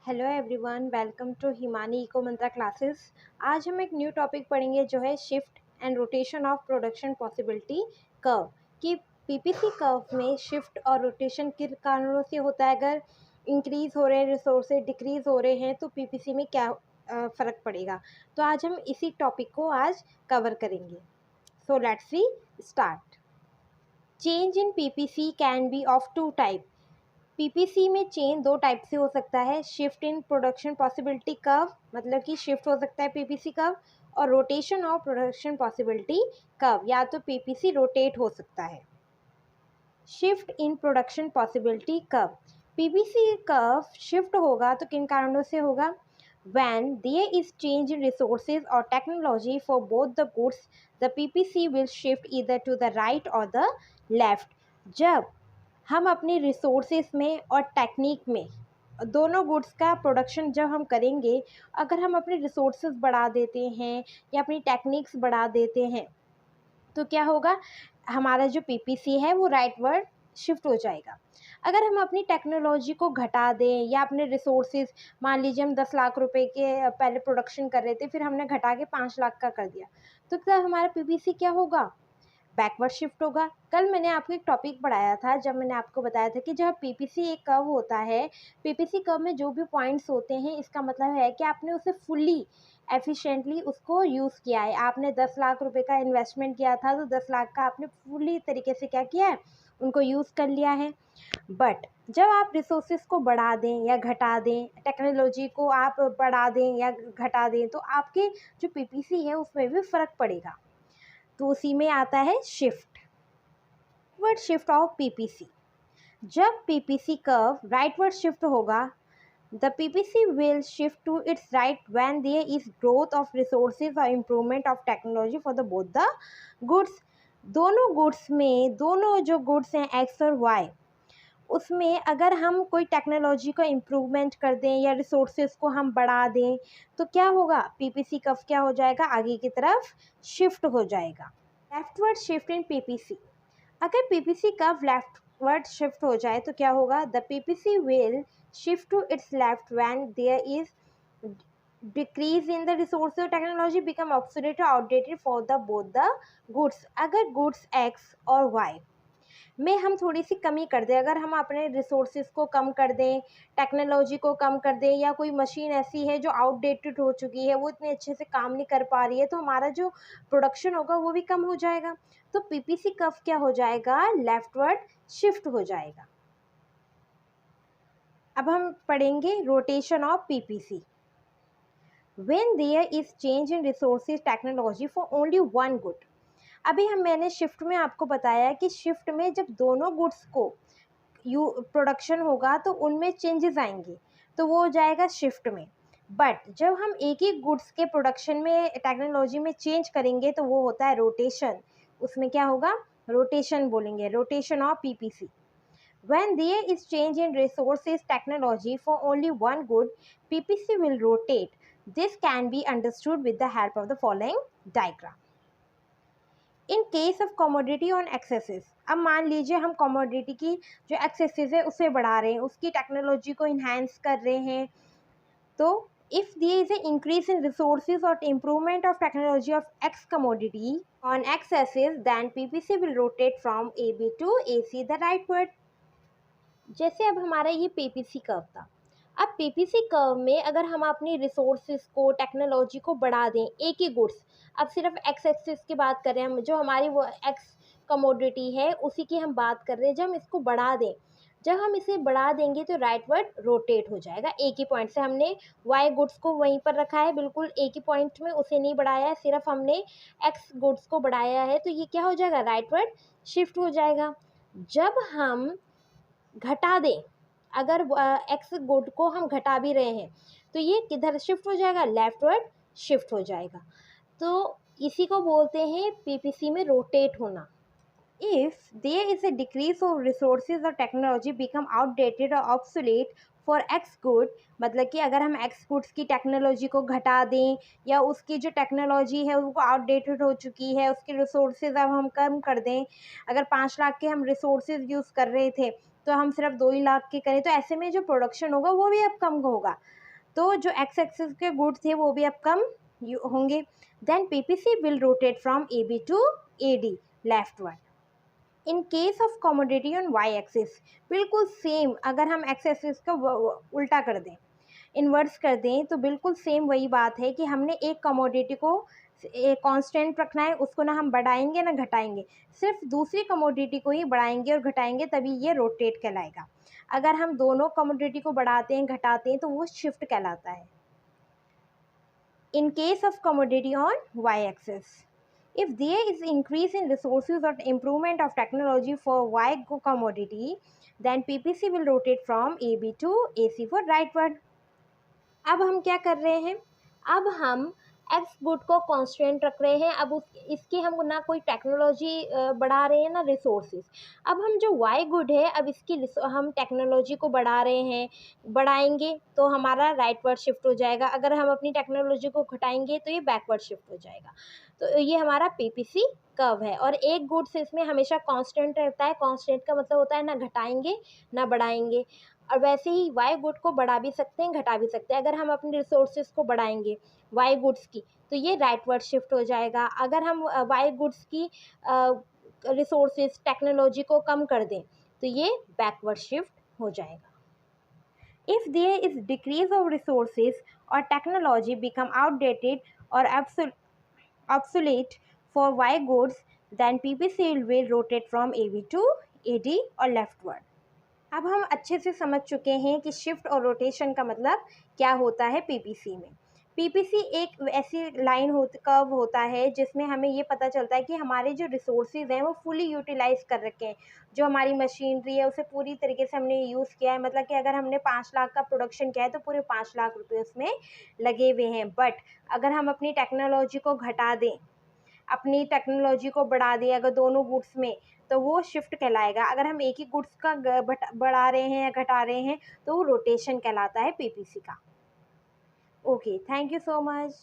Hello everyone, welcome to Himani eco Mantra classes. आज हम एक न्यू टॉपिक पढ़ेंगे जो है shift and rotation of production possibility curve. कि पीपीसी कर्व में शिफ्ट और रोटेशन किन कारणों से होता है। अगर इंक्रीज हो रहे हैं रिसोर्सेज, डिक्रीज हो रहे हैं तो पीपीसी में क्या फ़र्क पड़ेगा। तो आज हम इसी टॉपिक को आज कवर करेंगे। So let's we start. Change in PPC can be of two type. PPC में चेंज दो टाइप से हो सकता है। Shift in production possibility curve, मतलब कि शिफ्ट हो सकता है पीपीसी कर्व, और rotation of production possibility curve, या तो पीपीसी रोटेट हो सकता है। Shift in production possibility curve, PPC curve shift होगा तो किन कारणों से होगा। when there is change in resources or technology for both the goods, the PPC will shift either to the right or the left। जब हम अपनी resources में और टेक्निक में दोनों गुड्स का प्रोडक्शन जब हम करेंगे, अगर हम अपनी रिसोर्सेज बढ़ा देते हैं या अपनी टेक्निक्स बढ़ा देते हैं तो क्या होगा, हमारा जो पीपीसी है वो राइटवर्ड शिफ्ट हो जाएगा। अगर हम अपनी टेक्नोलॉजी को घटा दें या अपने रिसोर्सेज, मान लीजिए हम 10 लाख रुपए के पहले प्रोडक्शन कर रहे थे, फिर हमने घटा के 5 लाख का कर दिया, तो क्या हमारा पीपीसी क्या होगा, बैकवर्ड शिफ्ट होगा। कल मैंने आपको एक टॉपिक पढ़ाया था, जब मैंने आपको बताया था कि जब पीपीसी एक कर्व होता है, पीपीसी कर्व में जो भी पॉइंट्स होते हैं, इसका मतलब है कि आपने उसे फुल्ली एफिशिएंटली उसको यूज़ किया है। आपने 10 लाख रुपए का इन्वेस्टमेंट किया था, तो 10 लाख का आपने फुल्ली तरीके से क्या किया है, उनको यूज़ कर लिया है। बट जब आप रिसोर्सेज को बढ़ा दें या घटा दें, टेक्नोलॉजी को आप बढ़ा दें या घटा दें, तो आपके जो पीपीसी है उसमें भी फ़र्क पड़ेगा। तो उसी में आता है shift, rightward shift of PPC. जब पीपीसी कर्व राइटवर्ड शिफ्ट होगा, the PPC will shift to its right when there is growth of resources और improvement of technology for the both the goods. दोनों गुड्स में, दोनों जो goods हैं x और Y, उसमें अगर हम कोई टेक्नोलॉजी को इम्प्रूवमेंट कर दें या रिसोर्सेज को हम बढ़ा दें, तो क्या होगा, पीपीसी कर्व क्या हो जाएगा, आगे की तरफ शिफ्ट हो जाएगा। लेफ्टवर्ड शिफ्ट इन पीपीसी, अगर पीपीसी कर्व लेफ्टवर्ड शिफ्ट हो जाए तो क्या होगा, the PPC will shift to its left when there is decrease in the resource और टेक्नोलॉजी बिकम ऑब्सोलेट और outdated for the both the goods. अगर goods X और वाई में हम थोड़ी सी कमी कर दें, अगर हम अपने रिसोर्सेज को कम कर दें, टेक्नोलॉजी को कम कर दें, या कोई मशीन ऐसी है जो आउटडेटेड हो चुकी है, वो इतने अच्छे से काम नहीं कर पा रही है, तो हमारा जो प्रोडक्शन होगा वो भी कम हो जाएगा। तो पीपीसी कर्व क्या हो जाएगा, लेफ्टवर्ड शिफ्ट हो जाएगा। अब हम पढ़ेंगे rotation of PPC. When there is change in resources technology for only one good. अभी मैंने शिफ्ट में आपको बताया कि शिफ्ट में जब दोनों गुड्स को प्रोडक्शन होगा तो उनमें चेंजेस आएंगे, तो वो हो जाएगा शिफ्ट में। बट जब हम एक ही गुड्स के प्रोडक्शन में टेक्नोलॉजी में चेंज करेंगे तो वो होता है रोटेशन। उसमें क्या होगा, रोटेशन बोलेंगे, rotation of PPC. When there is change in resources technology for only one good, PPC will rotate. This can be understood with the help of the following diagram. In case of commodity on axes, अब मान लीजिए हम commodity की जो axes है उसे बढ़ा रहे हैं, उसकी टेक्नोलॉजी को इन्हांस कर रहे हैं, तो if there is an increase in resources or improvement of technology of X commodity on X axis, then PPC will rotate from AB to AC the rightward। जैसे अब हमारा ये पीपीसी कर्व था, अब पीपीसी कर्व में अगर हम अपनी रिसोर्सेज को, टेक्नोलॉजी को बढ़ा दें, एक ही गुड्स, अब सिर्फ एक्स एक्सिस की बात कर रहे हैं हम, जो हमारी वो एक्स कमोडिटी है उसी की हम बात कर रहे हैं, जब हम इसको बढ़ा दें, जब हम इसे बढ़ा देंगे तो राइटवर्ड रोटेट हो जाएगा। एक ही पॉइंट से हमने वाई गुड्स को वहीं पर रखा है, बिल्कुल एक ही पॉइंट में, उसे नहीं बढ़ाया है, सिर्फ हमने एक्स गुड्स को बढ़ाया है, तो ये क्या हो जाएगा, राइटवर्ड शिफ्ट हो जाएगा। जब हम घटा दें, अगर एक्स गुड को हम घटा भी रहे हैं तो ये किधर शिफ्ट हो जाएगा, लेफ्टवर्ड शिफ्ट हो जाएगा। तो इसी को बोलते हैं पीपीसी में रोटेट होना। If there is a decrease of resources और टेक्नोलॉजी बिकम आउटडेटेड और ऑब्सोलेट फॉर एक्स गुड, मतलब कि अगर हम एक्स गुड्स की टेक्नोलॉजी को घटा दें या उसकी जो टेक्नोलॉजी है वो आउटडेटेड हो चुकी है, उसके रिसोर्सेज अब हम कम कर दें, अगर 5 लाख के हम रिसोर्सेज यूज़ कर रहे थे तो हम सिर्फ 2 ही लाख के करें, तो ऐसे में जो प्रोडक्शन होगा वो भी अब कम होगा, तो जो एक्स एक्सिस के गुड थे वो भी अब कम होंगे। Then PPC will rotate from A B to A D leftward. In case of commodity on Y axis, बिल्कुल सेम, अगर हम एक्स एक्सिस का उल्टा कर दें, इन्वर्स कर दें, तो बिल्कुल सेम वही बात है कि हमने एक कमोडिटी को कांस्टेंट रखना है, उसको ना हम बढ़ाएंगे ना घटाएंगे, सिर्फ दूसरी कमोडिटी को ही बढ़ाएंगे और घटाएंगे, तभी ये रोटेट कहलाएगा। अगर हम दोनों कमोडिटी को बढ़ाते हैं घटाते हैं तो वो शिफ्ट कहलाता है। In case of commodity on Y axis, if there is increase in resources or improvement of technology for Y commodity, then PPC will rotate from AB to AC for rightward। अब हम क्या कर रहे हैं, अब हम एक्स गुड को constant रख रहे हैं, अब इसकी हम ना कोई टेक्नोलॉजी बढ़ा रहे हैं ना रिसोर्सेज। अब हम जो वाई गुड है, अब इसकी हम टेक्नोलॉजी को बढ़ा रहे हैं, बढ़ाएंगे तो हमारा राइटवर्ड शिफ्ट हो जाएगा, अगर हम अपनी टेक्नोलॉजी को घटाएंगे तो ये बैकवर्ड शिफ्ट हो जाएगा। तो ये हमारा पीपीसी कर्व है, और एक गुड से इसमें हमेशा कांस्टेंट रहता है। कांस्टेंट का मतलब होता है ना घटाएंगे ना बढ़ाएंगे, और वैसे ही वाई गुड को बढ़ा भी सकते हैं घटा भी सकते हैं। अगर हम अपने रिसोर्सेज को बढ़ाएंगे वाई गुड्स की, तो ये राइटवर्ड शिफ्ट हो जाएगा। अगर हम वाई गुड्स की रिसोर्सेज टेक्नोलॉजी को कम कर दें तो ये बैकवर्ड शिफ्ट हो जाएगा। If there is decrease of resources or technology become outdated or obsolete for Y goods, then PPC will rotate from AB to AD और leftward। अब हम अच्छे से समझ चुके हैं कि शिफ्ट और रोटेशन का मतलब क्या होता है पीपीसी में। पीपीसी एक ऐसी लाइन कर्व होता है जिसमें हमें ये पता चलता है कि हमारे जो रिसोर्सेज हैं वो फुली यूटिलाइज कर रखे हैं, जो हमारी मशीनरी है उसे पूरी तरीके से हमने यूज़ किया है। मतलब कि अगर हमने 5 लाख का प्रोडक्शन किया है तो पूरे 5 लाख रुपए उसमें लगे हुए हैं। बट अगर हम अपनी टेक्नोलॉजी को घटा दें, अपनी टेक्नोलॉजी को बढ़ा दें अगर दोनों गुड्स में, तो वो शिफ्ट कहलाएगा। अगर हम एक ही गुड्स का बढ़ा रहे हैं या घटा रहे हैं तो वो रोटेशन कहलाता है पीपीसी का। Okay, thank you so much.